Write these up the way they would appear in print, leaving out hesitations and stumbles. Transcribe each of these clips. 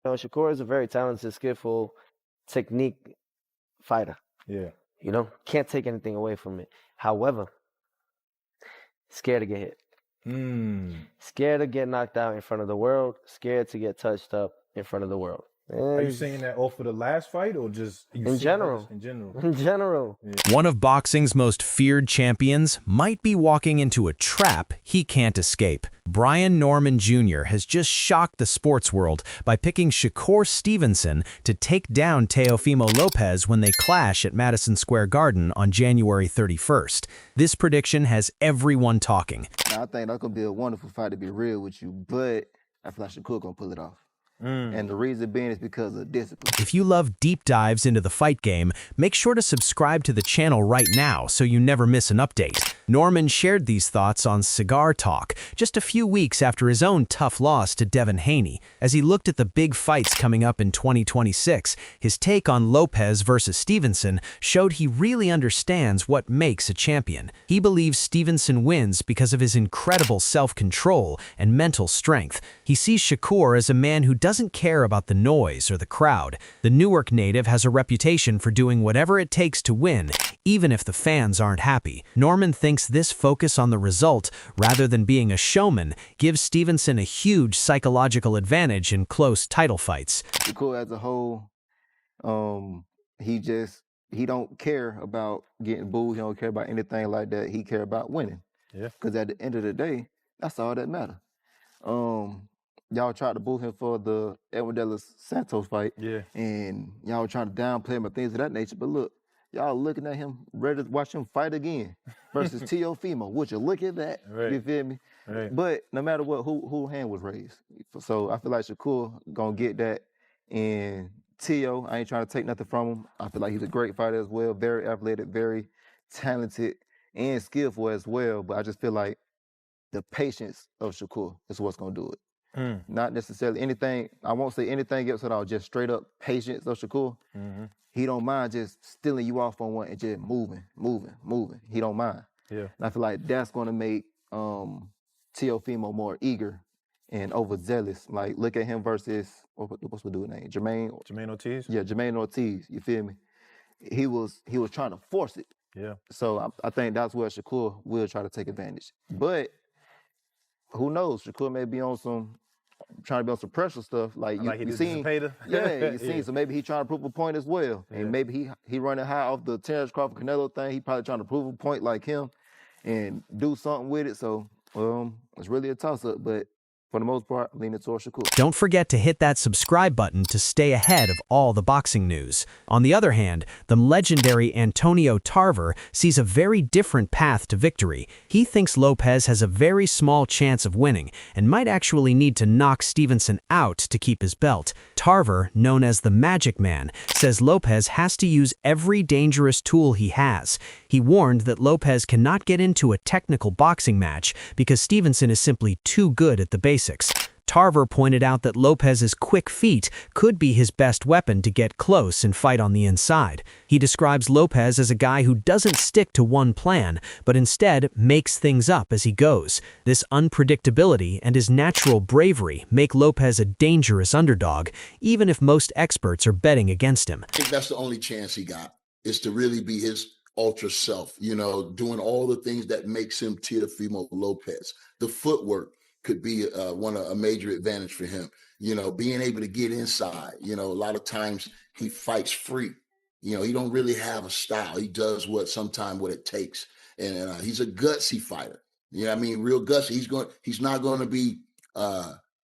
Shakur is a very talented, skillful, technique fighter. Yeah. Can't take anything away from it. However, scared to get hit. Scared to get knocked out in front of the world. Scared to get touched up in front of the world. Are you saying that off of the last fight or just in general? In general. In general. Yeah. One of boxing's most feared champions might be walking into a trap he can't escape. Brian Norman Jr. has just shocked the sports world by picking Shakur Stevenson to take down Teofimo Lopez when they clash at Madison Square Garden on January 31st. This prediction has everyone talking. Now, I think that's going to be a wonderful fight, to be real with you, but I feel like Shakur going to pull it off. And the reason being is because of discipline. If you love deep dives into the fight game, make sure to subscribe to the channel right now so you never miss an update. Norman shared these thoughts on Cigar Talk just a few weeks after his own tough loss to Devin Haney. As he looked at the big fights coming up in 2026, his take on Lopez versus Stevenson showed he really understands what makes a champion. He believes Stevenson wins because of his incredible self-control and mental strength. He sees Shakur as a man who doesn't care about the noise or the crowd. The Newark native has a reputation for doing whatever it takes to win, even if the fans aren't happy. Norman thinks this focus on the result, rather than being a showman, gives Stevenson a huge psychological advantage in close title fights. Shakur as a whole, he don't care about getting booed. He don't care about anything like that. He care about winning. Yeah. Because at the end of the day, that's all that matters. Y'all tried to boo him for the Edwin De Los Santos fight. Yeah. And y'all were trying to downplay him and things of that nature. But look, y'all looking at him, ready to watch him fight again versus Teofimo. Would you look at that? Right. You feel me? Right. But no matter what, who hand was raised. So I feel like Shakur gonna get that. And Teo, I ain't trying to take nothing from him. I feel like he's a great fighter as well, very athletic, very talented, and skillful as well. But I just feel like the patience of Shakur is what's gonna do it. Not necessarily anything, I won't say anything else at all, just straight up patience of Shakur. He don't mind just stealing you off on one and just moving. He don't mind. Yeah. And I feel like that's gonna make Teofimo more eager and overzealous. Like, look at him versus, what's the dude's name? Jermaine Ortiz? Yeah, Jermaine Ortiz, you feel me? He was trying to force it. Yeah. So I think that's where Shakur will try to take advantage. But who knows? Shakur may be on trying to be on some pressure stuff. Like you seen, yeah, you seen. So maybe he trying to prove a point as well. And maybe he running high off the Terrence Crawford Canelo thing. He probably trying to prove a point like him and do something with it. So it's really a toss up. But for the most part, leaning towards Shakur. Don't forget to hit that subscribe button to stay ahead of all the boxing news. On the other hand, the legendary Antonio Tarver sees a very different path to victory. He thinks Lopez has a very small chance of winning and might actually need to knock Stevenson out to keep his belt. Tarver, known as the Magic Man, says Lopez has to use every dangerous tool he has. He warned that Lopez cannot get into a technical boxing match because Stevenson is simply too good at the basics. Tarver pointed out that Lopez's quick feet could be his best weapon to get close and fight on the inside. He describes Lopez as a guy who doesn't stick to one plan, but instead makes things up as he goes. This unpredictability and his natural bravery make Lopez a dangerous underdog, even if most experts are betting against him. I think that's the only chance he got, is to really be his ultra self, doing all the things that makes him Teofimo Lopez. The footwork could be a major advantage for him. Being able to get inside. A lot of times he fights free. He don't really have a style. He does sometimes what it takes. And he's a gutsy fighter. Real gutsy. He's not going to be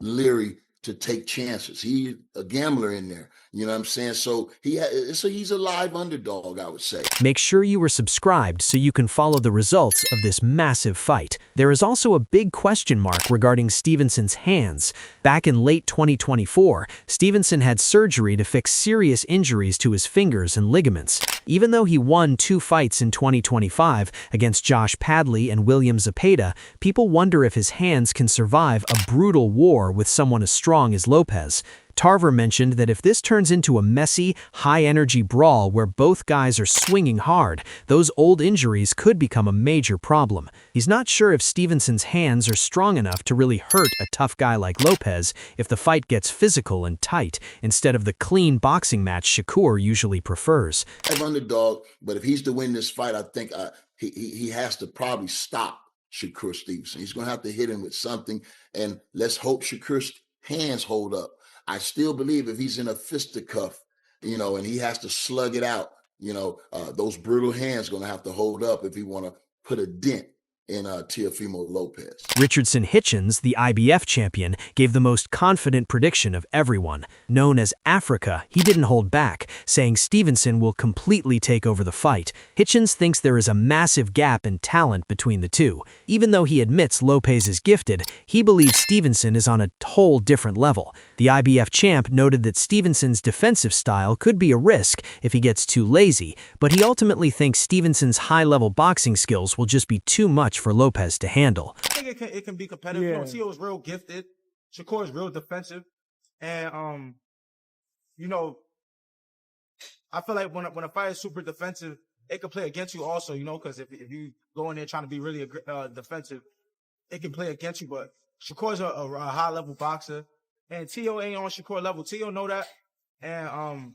leery to take chances. He's a gambler in there. You know what I'm saying? So he's a live underdog, I would say. Make sure you are subscribed so you can follow the results of this massive fight. There is also a big question mark regarding Stevenson's hands. Back in late 2024, Stevenson had surgery to fix serious injuries to his fingers and ligaments. Even though he won 2 fights in 2025 against Josh Padley and William Zepeda, people wonder if his hands can survive a brutal war with someone as strong as Lopez. Tarver mentioned that if this turns into a messy, high-energy brawl where both guys are swinging hard, those old injuries could become a major problem. He's not sure if Stevenson's hands are strong enough to really hurt a tough guy like Lopez if the fight gets physical and tight, instead of the clean boxing match Shakur usually prefers. I'm underdog, but if he's to win this fight, I think he has to probably stop Shakur Stevenson. He's going to have to hit him with something, and let's hope Shakur's hands hold up. I still believe if he's in a fisticuff, and he has to slug it out, those brutal hands going to have to hold up if he want to put a dent in Teofimo Lopez. Richardson Hitchens, the IBF champion, gave the most confident prediction of everyone. Known as Africa, he didn't hold back, saying Stevenson will completely take over the fight. Hitchens thinks there is a massive gap in talent between the two. Even though he admits Lopez is gifted, he believes Stevenson is on a whole different level. The IBF champ noted that Stevenson's defensive style could be a risk if he gets too lazy, but he ultimately thinks Stevenson's high-level boxing skills will just be too much for Lopez to handle. I think it can be competitive. Yeah. Tio is real gifted. Shakur is real defensive. And, I feel like when a fight is super defensive, it can play against you also, because if you go in there trying to be really defensive, it can play against you. But Shakur's a high-level boxer. And Tio ain't on Shakur level. Tio know that. And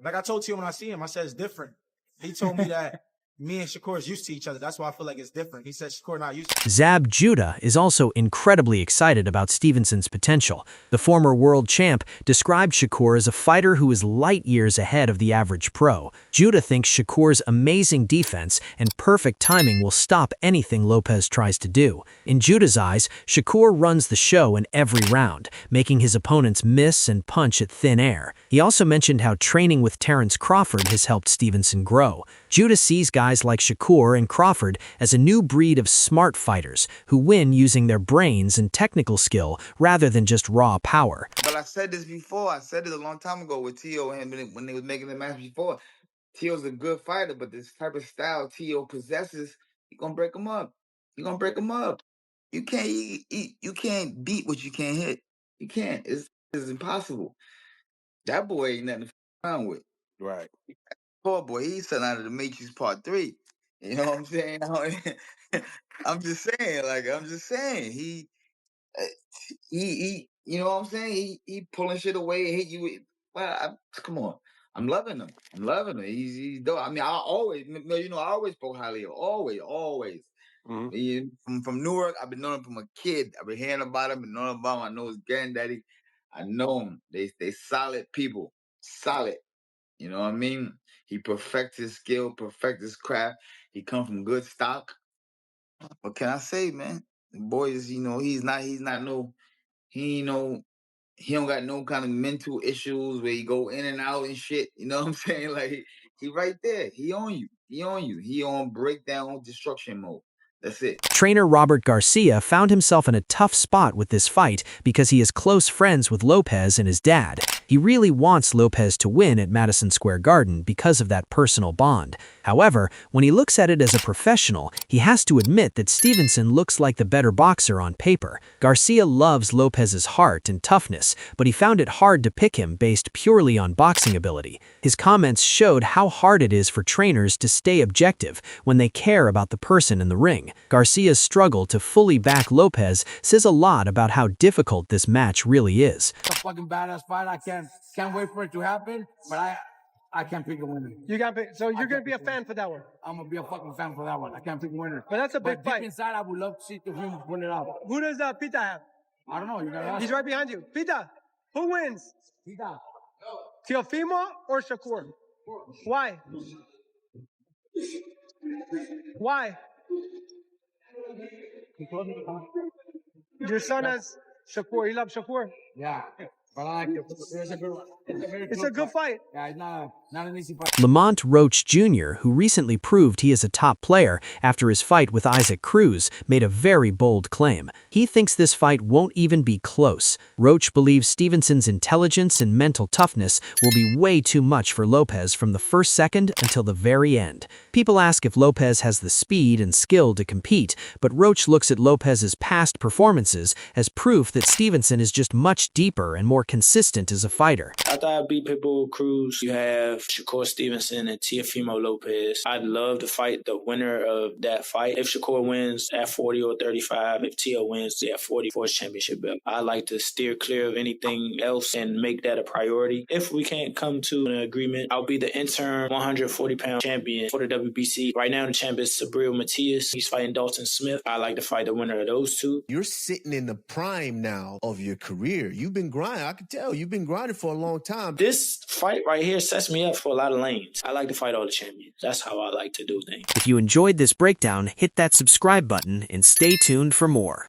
like I told Tio when I see him, I said it's different. He told me that me and Shakur is used to each other. That's why I feel like it's different. He said Shakur not used to. Zab Judah is also incredibly excited about Stevenson's potential. The former world champ described Shakur as a fighter who is light years ahead of the average pro. Judah thinks Shakur's amazing defense and perfect timing will stop anything Lopez tries to do. In Judah's eyes, Shakur runs the show in every round, making his opponents miss and punch at thin air. He also mentioned how training with Terrence Crawford has helped Stevenson grow. Judah sees guys like Shakur and Crawford as a new breed of smart fighters who win using their brains and technical skill rather than just raw power. But I said this before. I said it a long time ago with Tio and when they was making the match before. Tio's a good fighter, but this type of style Tio possesses, you're going to break him up. You're going to break him up. You can't beat what you can't hit. You can't. It's impossible. That boy ain't nothing to f around with. Right. Poor boy, he's something out of the Matrix Part 3. You know what I'm saying? I'm just saying. He you know what I'm saying? He pulling shit away and hit you with, well, come on. I'm loving him. He's dope. I mean, I always spoke highly of him. Always. Mm-hmm. From Newark, I've been knowing him from a kid. I've been hearing about him, been knowing about him. I know his granddaddy. I know him. They solid people. Solid. You know what I mean? He perfects his skill, perfects his craft. He come from good stock. What can I say, man? The boy is, he don't got no kind of mental issues where he go in and out and shit. You know what I'm saying? Like, he right there. He on you. He on breakdown destruction mode. That's it. Trainer Robert Garcia found himself in a tough spot with this fight because he is close friends with Lopez and his dad. He really wants Lopez to win at Madison Square Garden because of that personal bond. However, when he looks at it as a professional, he has to admit that Stevenson looks like the better boxer on paper. Garcia loves Lopez's heart and toughness, but he found it hard to pick him based purely on boxing ability. His comments showed how hard it is for trainers to stay objective when they care about the person in the ring. Garcia's struggle to fully back Lopez says a lot about how difficult this match really is. It's a fucking badass fight. I can't wait for it to happen, but I can't pick a winner. You can't pick, so you're gonna be a fan for that one. I'm gonna be a fucking fan for that one. I can't pick a winner. But that's a big fight. Deep inside, I would love to see Teofimo win it out. Who does Pita have? I don't know. You gotta ask. He's right behind you. Pita, who wins? Pita. Teofimo or Shakur? Why? Why? Your son has Shakur. He loves Shakur. Yeah. But I like it. It's a good fight. Yeah, it's not an easy fight. Lamont Roach Jr., who recently proved he is a top player after his fight with Isaac Cruz, made a very bold claim. He thinks this fight won't even be close. Roach believes Stevenson's intelligence and mental toughness will be way too much for Lopez from the first second until the very end. People ask if Lopez has the speed and skill to compete, but Roach looks at Lopez's past performances as proof that Stevenson is just much deeper and more consistent as a fighter. After I beat Pitbull Cruz, you have Shakur Stevenson and Teofimo Lopez. I'd love to fight the winner of that fight. If Shakur wins at 40 or 35, if Teo wins at 40 for his championship belt. I like to steer clear of anything else and make that a priority. If we can't come to an agreement, I'll be the interim 140-pound champion for the WBC. Right now, the champ is Sabril Matias. He's fighting Dalton Smith. I like to fight the winner of those two. You're sitting in the prime now of your career. You've been grinding. I can tell you've been grinding for a long time. This fight right here sets me up for a lot of lanes. I like to fight all the champions. That's how I like to do things. If you enjoyed this breakdown, hit that subscribe button and stay tuned for more.